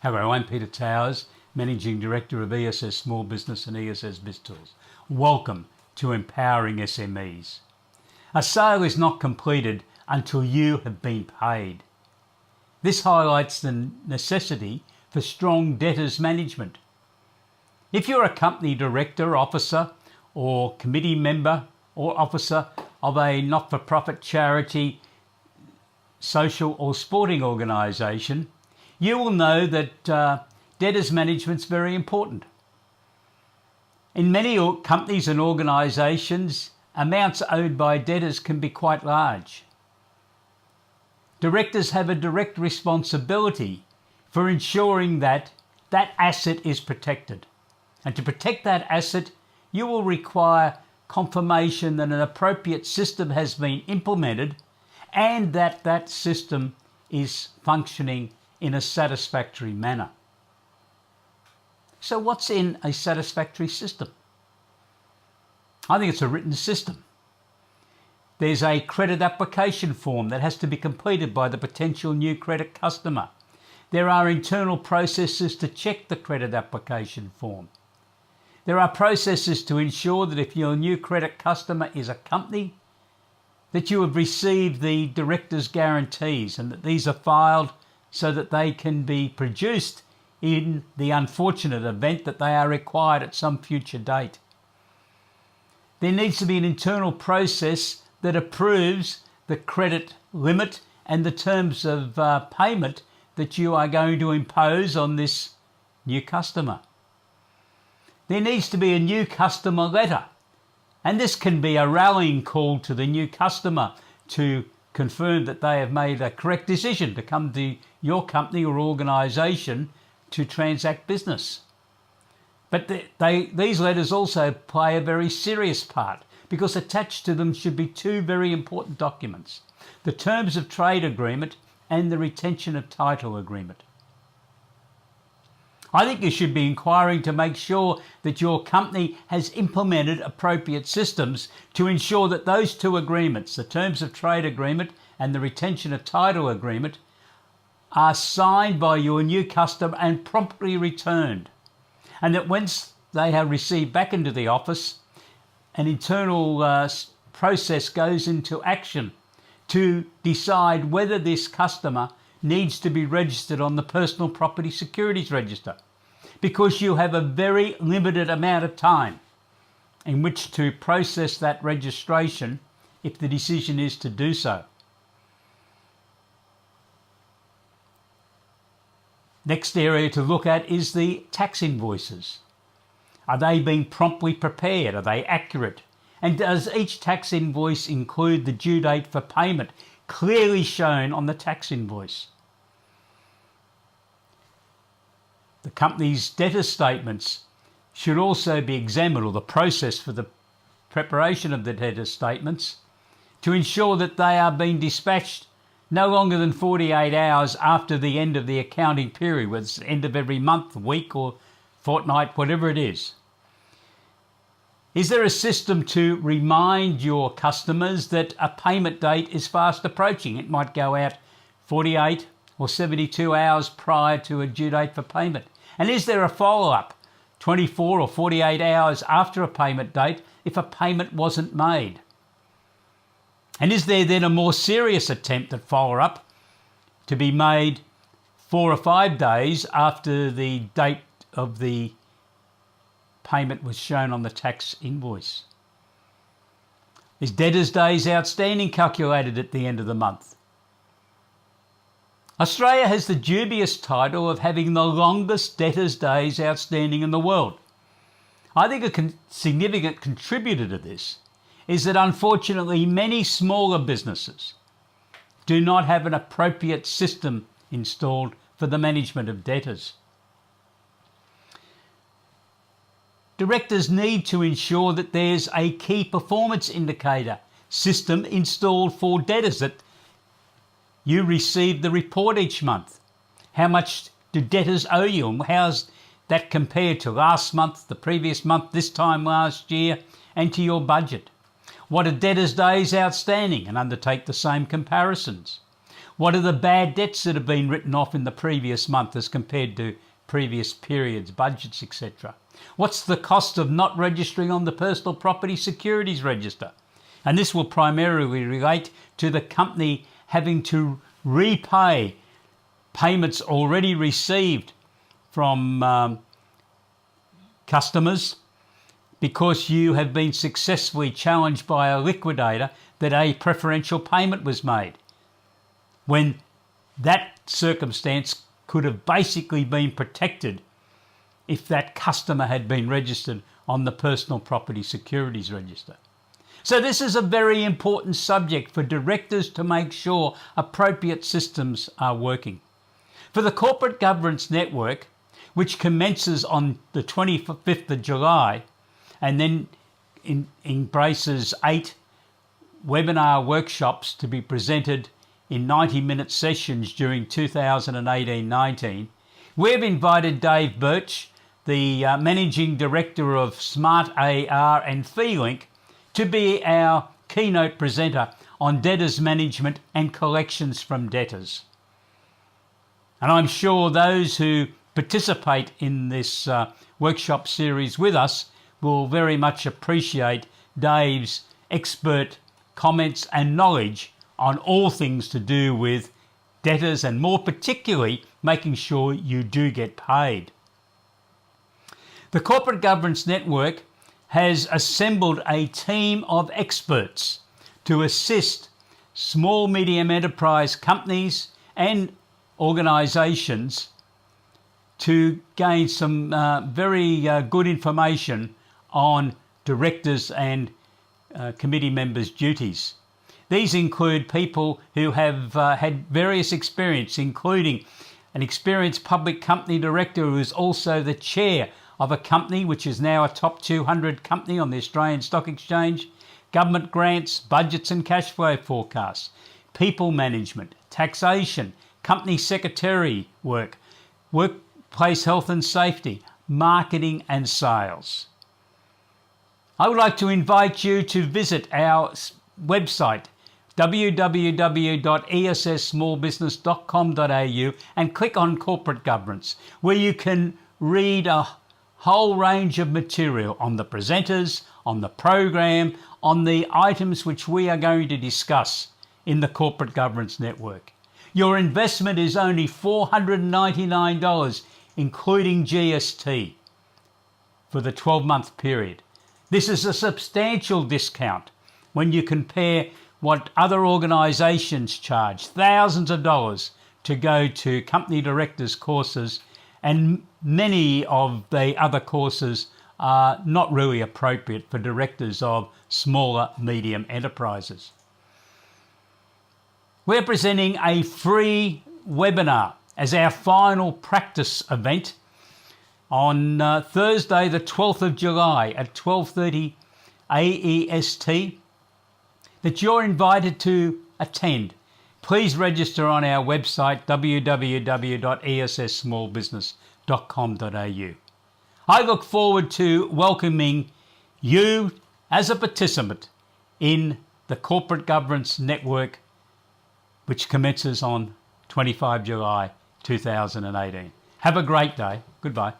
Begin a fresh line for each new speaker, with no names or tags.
Hello, I'm Peter Towers, Managing Director of ESS Small Business and ESS BIZTOOLS. Welcome to Empowering SMEs. A sale is not completed until you have been paid. This highlights the necessity for strong debtors management. If you're a company director, officer, or committee member or officer of a not-for-profit charity, social or sporting organisation, you will know that debtors management is very important. In many companies and organisations, amounts owed by debtors can be quite large. Directors have a direct responsibility for ensuring that that asset is protected. And to protect that asset, you will require confirmation that an appropriate system has been implemented and that that system is functioning in a satisfactory manner. So what's in a satisfactory system? I think it's a written system. There's a credit application form that has to be completed by the potential new credit customer. There are internal processes to check the credit application form. There are processes to ensure that if your new credit customer is a company, that you have received the director's guarantees and that these are filed so that they can be produced in the unfortunate event that they are required at some future date. There needs to be an internal process that approves the credit limit and the terms of payment that you are going to impose on this new customer. There needs to be a new customer letter, and this can be a rallying call to the new customer to confirm that they have made a correct decision to come to your company or organisation to transact business. But these letters also play a very serious part, because attached to them should be two very important documents: the Terms of Trade Agreement and the Retention of Title Agreement. I think you should be inquiring to make sure that your company has implemented appropriate systems to ensure that those two agreements, the Terms of Trade Agreement and the Retention of Title Agreement, are signed by your new customer and promptly returned. And that once they are received back into the office, an internal process goes into action to decide whether this customer needs to be registered on the Personal Property Securities Register, because you have a very limited amount of time in which to process that registration if the decision is to do so. Next area to look at is the tax invoices. Are they being promptly prepared? Are they accurate? And does each tax invoice include the due date for payment clearly shown on the tax invoice? The company's debtor statements should also be examined, or the process for the preparation of the debtor statements, to ensure that they are being dispatched no longer than 48 hours after the end of the accounting period, whether it's the end of every month, week or fortnight, whatever it is. Is there a system to remind your customers that a payment date is fast approaching? It might go out 48 or 72 hours prior to a due date for payment. And is there a follow-up 24 or 48 hours after a payment date if a payment wasn't made? And is there then a more serious attempt at follow-up to be made 4 or 5 days after the date of the payment was shown on the tax invoice? Is debtors' days outstanding calculated at the end of the month? Australia has the dubious title of having the longest debtors' days outstanding in the world. I think a significant contributor to this is that unfortunately many smaller businesses do not have an appropriate system installed for the management of debtors. Directors need to ensure that there's a key performance indicator system installed for debtors, that you receive the report each month. How much do debtors owe you, and how's that compared to last month, the previous month, this time last year, and to your budget? What are debtors' days outstanding, and undertake the same comparisons. What are the bad debts that have been written off in the previous month as compared to previous periods, budgets, etc.? What's the cost of not registering on the Personal Property Securities Register? And this will primarily relate to the company having to repay payments already received from customers because you have been successfully challenged by a liquidator that a preferential payment was made, when that circumstance could have basically been protected if that customer had been registered on the Personal Property Securities Register. So this is a very important subject for directors to make sure appropriate systems are working. For the Corporate Governance Network, which commences on the 25th of July and then embraces 8 webinar workshops to be presented in 90-minute sessions during 2018-19, we've invited Dave Birch, the Managing Director of Smart AR and FeeLink, to be our keynote presenter on debtors management and collections from debtors. And I'm sure those who participate in this workshop series with us will very much appreciate Dave's expert comments and knowledge on all things to do with debtors, and more particularly making sure you do get paid. The Corporate Governance Network has assembled a team of experts to assist small medium enterprise companies and organisations to gain some very good information on directors and committee members' duties. These include people who have had various experience, including an experienced public company director who is also the chair of a company which is now a top 200 company on the Australian Stock Exchange, government grants, budgets and cash flow forecasts, people management, taxation, company secretary work, workplace health and safety, marketing and sales. I would like to invite you to visit our website www.ESMEs011.com.au and click on Corporate Governance, where you can read a whole range of material on the presenters, on the program, on the items which we are going to discuss in the Corporate Governance Network. Your investment is only $499, including GST, for the 12-month period. This is a substantial discount when you compare what other organisations charge, thousands of dollars to go to company directors courses, and many of the other courses are not really appropriate for directors of smaller medium enterprises. We're presenting a free webinar as our final practice event on Thursday the 12th of July at 12:30 AEST that you're invited to attend. Please register on our website www.ess-smallbusiness.com.au. I look forward to welcoming you as a participant in the Corporate Governance Network, which commences on 25 July 2018. Have a great day. Goodbye.